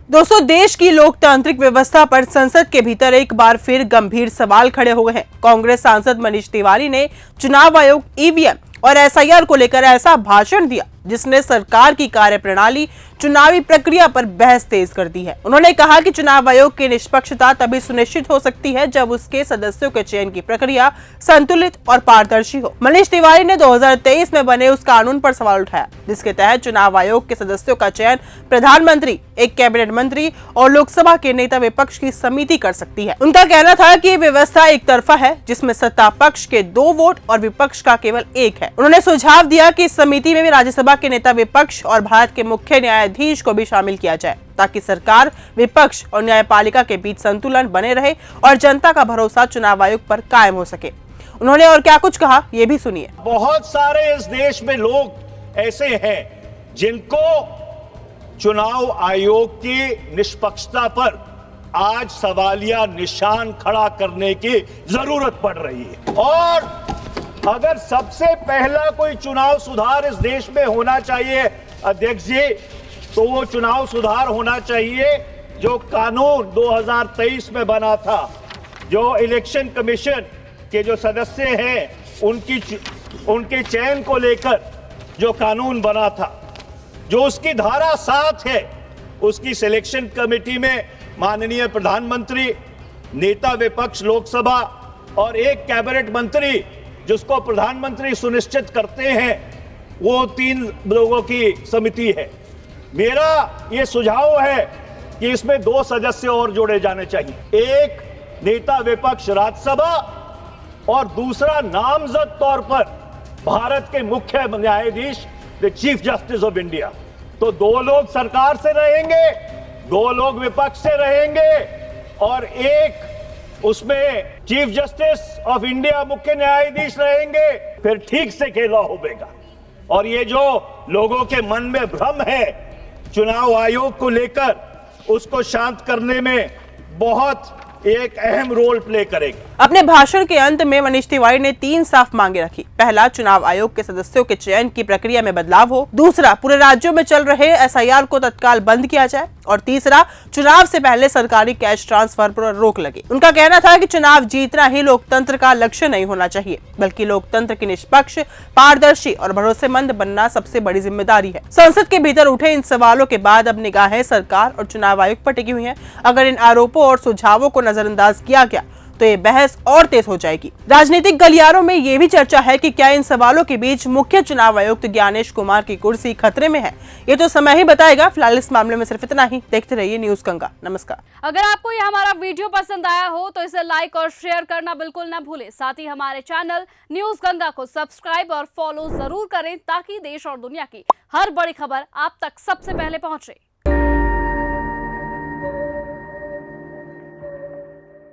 दोस्तों, देश की लोकतांत्रिक व्यवस्था पर संसद के भीतर एक बार फिर गंभीर सवाल खड़े हो गए हैं। कांग्रेस सांसद मनीष तिवारी ने चुनाव आयोग, ईवीएम और एसआईआर को लेकर ऐसा भाषण दिया जिसने सरकार की कार्यप्रणाली, चुनावी प्रक्रिया पर बहस तेज कर दी है। उन्होंने कहा कि चुनाव आयोग की निष्पक्षता तभी सुनिश्चित हो सकती है जब उसके सदस्यों के चयन की प्रक्रिया संतुलित और पारदर्शी हो। मनीष तिवारी ने 2023 में बने उस कानून पर सवाल उठाया जिसके तहत चुनाव आयोग के सदस्यों का चयन प्रधानमंत्री, एक कैबिनेट मंत्री और लोकसभा के नेता विपक्ष की समिति कर सकती है। उनका कहना था कि ये व्यवस्था एक तरफा है जिसमें सत्ता पक्ष के 2 वोट और विपक्ष का केवल 1 है। उन्होंने सुझाव दिया कि इस समिति में भी राज्यसभा के नेता विपक्ष और भारत के मुख्य न्यायाधीश को भी शामिल किया जाए ताकि सरकार, विपक्ष और न्यायपालिका के बीच संतुलन बने रहे और जनता का भरोसा चुनाव आयोग पर कायम हो सके। उन्होंने और क्या कुछ कहा, ये भी सुनिए। बहुत सारे इस देश में लोग ऐसे हैं जिनको चुनाव आयोग की निष्पक्षता पर आज सवालिया निशान खड़ा करने की जरूरत पड़ रही है। और अगर सबसे पहला कोई चुनाव सुधार इस देश में होना चाहिए अध्यक्ष जी, तो वो चुनाव सुधार होना चाहिए जो कानून 2023 में बना था, जो इलेक्शन कमीशन के जो सदस्य हैं उनके चयन को लेकर जो कानून बना था, जो उसकी धारा 7 है, उसकी सिलेक्शन कमेटी में माननीय प्रधानमंत्री, नेता विपक्ष लोकसभा और एक कैबिनेट मंत्री जिसको प्रधानमंत्री सुनिश्चित करते हैं, वो 3 लोगों की समिति है। मेरा ये सुझाव है कि इसमें 2 सदस्य और जोड़े जाने चाहिए, एक नेता विपक्ष राज्यसभा और दूसरा नामजद तौर पर भारत के मुख्य न्यायाधीश, the chief justice of India. तो 2 लोग सरकार से रहेंगे, 2 लोग विपक्ष से रहेंगे और एक उसमें चीफ जस्टिस ऑफ इंडिया, मुख्य न्यायाधीश रहेंगे। फिर ठीक से खेला होगा। और ये जो लोगों के मन में भ्रम है चुनाव आयोग को लेकर, उसको शांत करने में बहुत एक अहम रोल प्ले करेगा। अपने भाषण के अंत में मनीष तिवारी ने 3 साफ मांगे रखी। पहला, चुनाव आयोग के सदस्यों के चयन की प्रक्रिया में बदलाव हो। दूसरा, पूरे राज्यों में चल रहे एसआईआर को तत्काल बंद किया जाए। और तीसरा, चुनाव से पहले सरकारी कैश ट्रांसफर पर रोक लगे। उनका कहना था कि चुनाव जीतना ही लोकतंत्र का लक्ष्य नहीं होना चाहिए, बल्कि लोकतंत्र की निष्पक्ष, पारदर्शी और भरोसेमंद बनना सबसे बड़ी जिम्मेदारी है। संसद के भीतर उठे इन सवालों के बाद अब निगाहें सरकार और चुनाव आयोग पर टिकी हुई हैं। अगर इन आरोपों और सुझावों को नजरअंदाज किया गया तो ये बहस और तेज हो जाएगी। राजनीतिक गलियारों में ये भी चर्चा है कि क्या इन सवालों के बीच मुख्य चुनाव आयुक्त ज्ञानेश कुमार की कुर्सी खतरे में है। ये तो समय ही बताएगा। फिलहाल इस मामले में सिर्फ इतना ही। देखते रहिए न्यूज गंगा। नमस्कार। अगर आपको ये हमारा वीडियो पसंद आया हो तो इसे लाइक और शेयर करना बिल्कुल ना भूलें। साथ ही हमारे चैनल न्यूज गंगा को सब्सक्राइब और फॉलो जरूर करें ताकि देश और दुनिया की हर बड़ी खबर आप तक सबसे पहले पहुंचे।